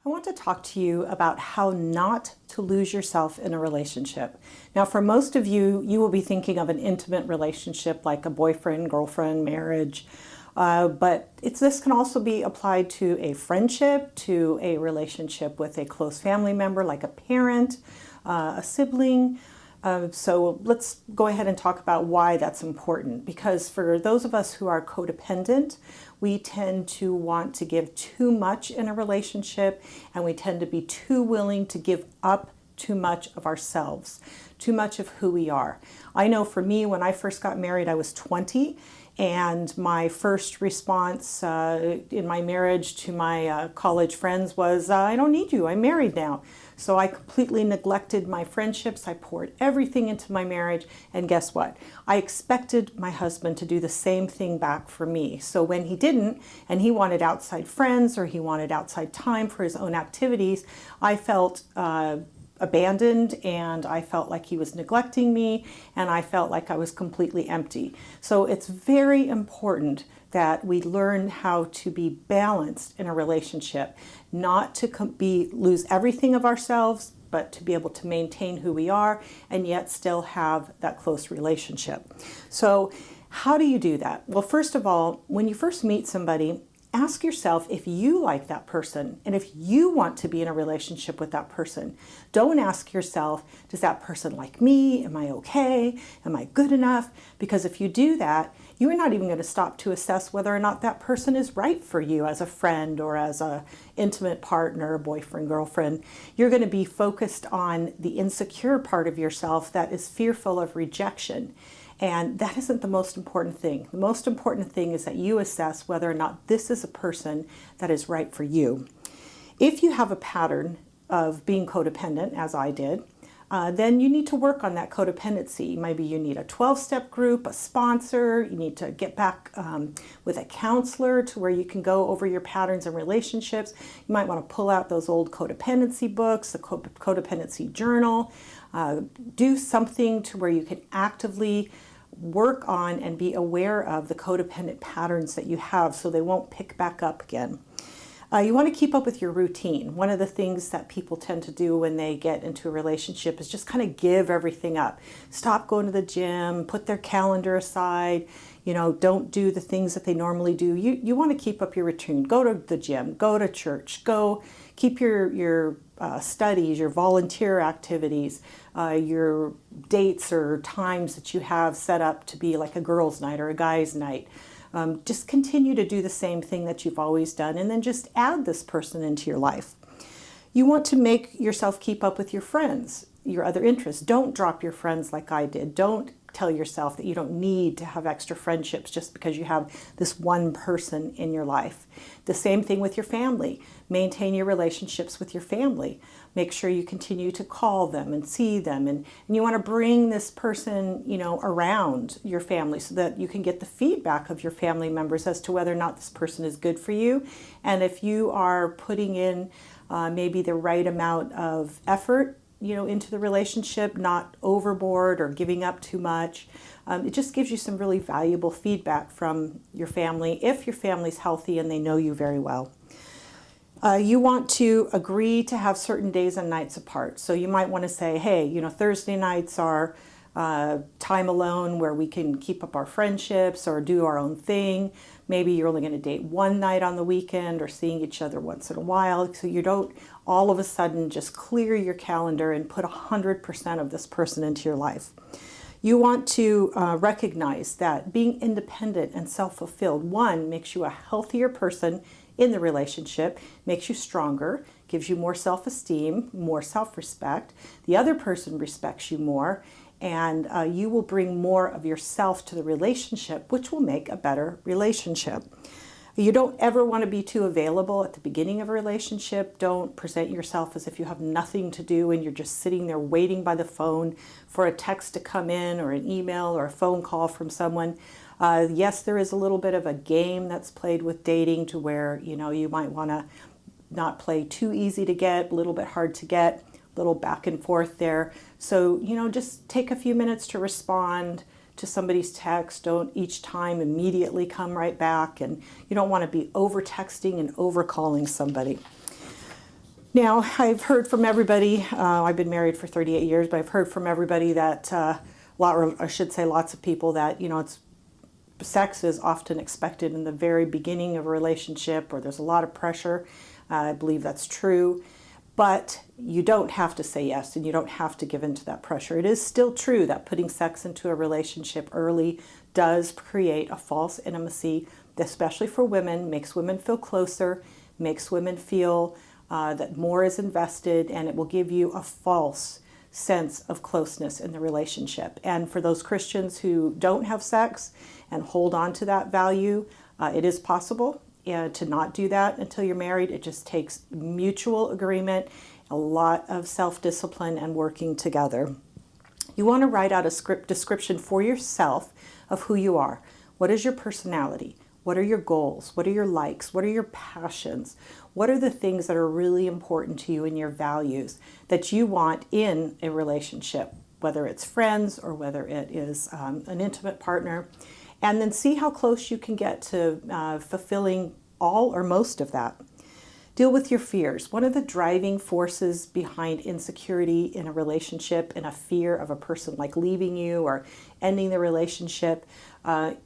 I want to talk to you about how not to lose yourself in a relationship. Now, for most of you, you will be thinking of an intimate relationship like a boyfriend, girlfriend, marriage. But this can also be applied to a friendship, to a relationship with a close family member like a parent, a sibling. So let's go ahead and talk about why that's important. Because for those of us who are codependent, we tend to want to give too much in a relationship, and we tend to be too willing to give up too much of ourselves, too much of who we are. I know for me, when I first got married, I was 20. And my first response in my marriage to my college friends was, I don't need you, I'm married now. So I completely neglected my friendships. I poured everything into my marriage. And guess what? I expected my husband to do the same thing back for me. So when he didn't, and he wanted outside friends or he wanted outside time for his own activities, I felt abandoned, and I felt like he was neglecting me, and I felt like I was completely empty. So it's very important that we learn how to be balanced in a relationship, not to lose everything of ourselves, but to be able to maintain who we are and yet still have that close relationship. So how do you do that? Well, first of all, when you first meet somebody, ask yourself if you like that person and if you want to be in a relationship with that person. Don't ask yourself, does that person like me? Am I okay? Am I good enough? Because if you do that, you are not even going to stop to assess whether or not that person is right for you as a friend or as an intimate partner, boyfriend, girlfriend. You're going to be focused on the insecure part of yourself that is fearful of rejection. And that isn't the most important thing. The most important thing is that you assess whether or not this is a person that is right for you. If you have a pattern of being codependent, as I did, then you need to work on that codependency. Maybe you need a 12-step group, a sponsor. You need to get back with a counselor to where you can go over your patterns and relationships. You might want to pull out those old codependency books, the codependency journal. Do something to where you can actively work on and be aware of the codependent patterns that you have so they won't pick back up again. You want to keep up with your routine. One of the things that people tend to do when they get into a relationship is just kind of give everything up. Stop going to the gym, put their calendar aside, don't do the things that they normally do. You want to keep up your routine. Go to the gym, go to church, go keep your studies, your volunteer activities, your dates or times that you have set up to be like a girls' night or a guys' night. Just continue to do the same thing that you've always done, and then just add this person into your life. You want to make yourself keep up with your friends, your other interests. Don't drop your friends like I did. Don't tell yourself that you don't need to have extra friendships just because you have this one person in your life. The same thing with your family. Maintain your relationships with your family. Make sure you continue to call them and see them. And you want to bring this person, around your family so that you can get the feedback of your family members as to whether or not this person is good for you. And if you are putting in maybe the right amount of effort into the relationship, not overboard or giving up too much. It just gives you some really valuable feedback from your family if your family's healthy and they know you very well. You want to agree to have certain days and nights apart. So you might want to say, hey, Thursday nights are time alone where we can keep up our friendships or do our own thing. Maybe you're only going to date one night on the weekend or seeing each other once in a while. So you don't all of a sudden just clear your calendar and put 100% of this person into your life. You want to recognize that being independent and self-fulfilled, one, makes you a healthier person in the relationship, makes you stronger, gives you more self-esteem, more self-respect. The other person respects you more, and you will bring more of yourself to the relationship, which will make a better relationship. You don't ever want to be too available at the beginning of a relationship. Don't present yourself as if you have nothing to do and you're just sitting there waiting by the phone for a text to come in or an email or a phone call from someone. Yes, there is a little bit of a game that's played with dating to where, you might want to not play too easy to get, a little bit hard to get, a little back and forth there. So, just take a few minutes to respond to somebody's text. Don't each time immediately come right back, and you don't want to be over texting and over calling somebody. Now, I've heard from everybody, I've been married for 38 years, but I've heard from everybody that, or I should say lots of people that, sex is often expected in the very beginning of a relationship, or there's a lot of pressure. I believe that's true. But you don't have to say yes, and you don't have to give in to that pressure. It is still true that putting sex into a relationship early does create a false intimacy, especially for women, makes women feel closer, makes women feel that more is invested, and it will give you a false sense of closeness in the relationship. And for those Christians who don't have sex and hold on to that value, it is possible to not do that until you're married. It just takes mutual agreement, a lot of self-discipline, and working together. You want to write out a script description for yourself of who you are. What is your personality? What are your goals? What are your likes? What are your passions? What are the things that are really important to you and your values that you want in a relationship, whether it's friends or whether it is an intimate partner? And then see how close you can get to fulfilling all or most of that. Deal with your fears. One of the driving forces behind insecurity in a relationship and a fear of a person like leaving you or ending the relationship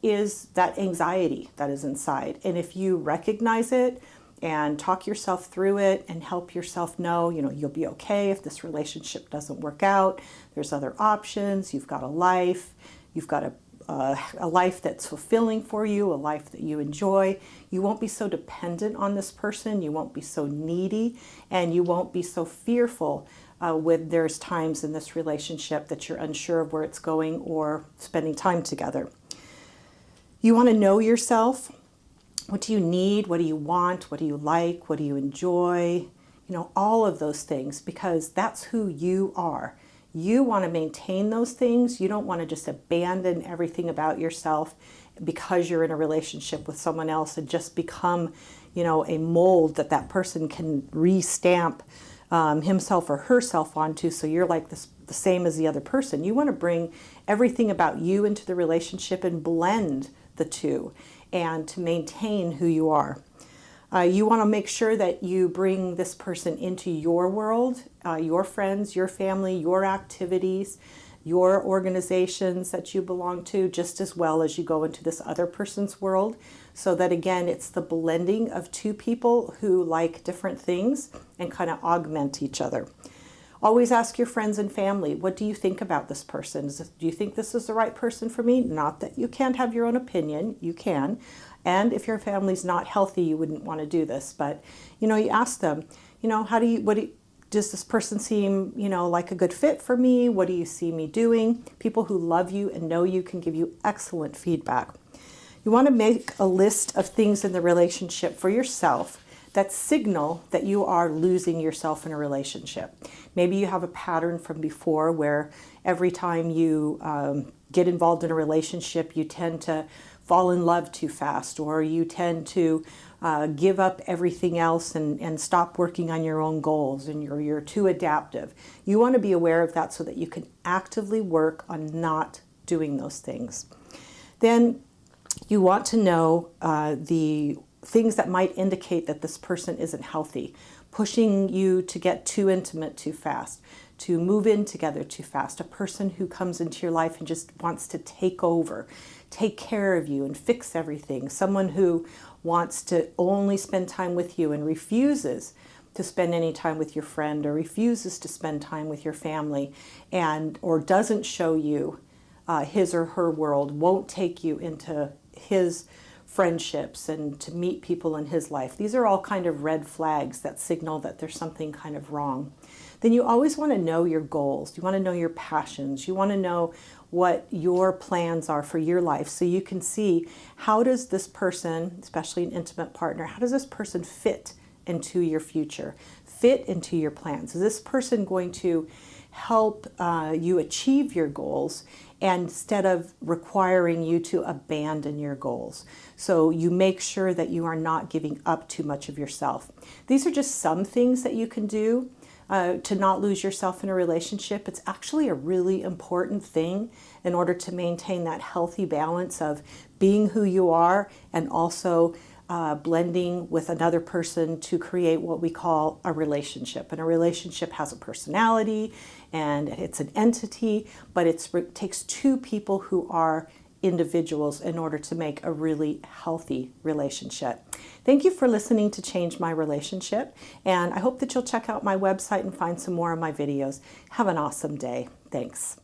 is that anxiety that is inside. And if you recognize it and talk yourself through it and help yourself know, you'll be okay if this relationship doesn't work out. There's other options. You've got a life. You've got a life that's fulfilling for you, a life that you enjoy. You won't be so dependent on this person. You won't be so needy, and you won't be so fearful when there's times in this relationship that you're unsure of where it's going or spending time together. You want to know yourself. What do you need? What do you want? What do you like? What do you enjoy? All of those things, because that's who you are. You want to maintain those things. You don't want to just abandon everything about yourself because you're in a relationship with someone else and just become, a mold that person can re-stamp himself or herself onto, so you're like the same as the other person. You want to bring everything about you into the relationship and blend the two and to maintain who you are. You want to make sure that you bring this person into your world, your friends, your family, your activities, your organizations that you belong to, just as well as you go into this other person's world. So that, again, it's the blending of two people who like different things and kind of augment each other. Always ask your friends and family, what do you think about this person? Do you think this is the right person for me? Not that you can't have your own opinion, you can. And if your family's not healthy, you wouldn't want to do this. But, you ask them, does this person seem, like a good fit for me? What do you see me doing? People who love you and know you can give you excellent feedback. You want to make a list of things in the relationship for yourself that signal that you are losing yourself in a relationship. Maybe you have a pattern from before where every time you get involved in a relationship, you tend to fall in love too fast, or you tend to give up everything else and stop working on your own goals, and you're too adaptive. You want to be aware of that so that you can actively work on not doing those things. Then you want to know the things that might indicate that this person isn't healthy, pushing you to get too intimate too fast, to move in together too fast, a person who comes into your life and just wants to take over, take care of you and fix everything, someone who wants to only spend time with you and refuses to spend any time with your friend, or refuses to spend time with your family, or doesn't show you his or her world, won't take you into his friendships and to meet people in his life. These are all kind of red flags that signal that there's something kind of wrong. Then you always want to know your goals. You want to know your passions. You want to know what your plans are for your life, so you can see, how does this person, especially an intimate partner, how does this person fit into your future, fit into your plans? Is this person going to help you achieve your goals, and instead of requiring you to abandon your goals? So you make sure that you are not giving up too much of yourself. These are just some things that you can do to not lose yourself in a relationship. It's actually a really important thing in order to maintain that healthy balance of being who you are and also blending with another person to create what we call a relationship. And a relationship has a personality and it's an entity, but it takes two people who are individuals in order to make a really healthy relationship. Thank you for listening to Change My Relationship, and I hope that you'll check out my website and find some more of my videos. Have an awesome day. Thanks.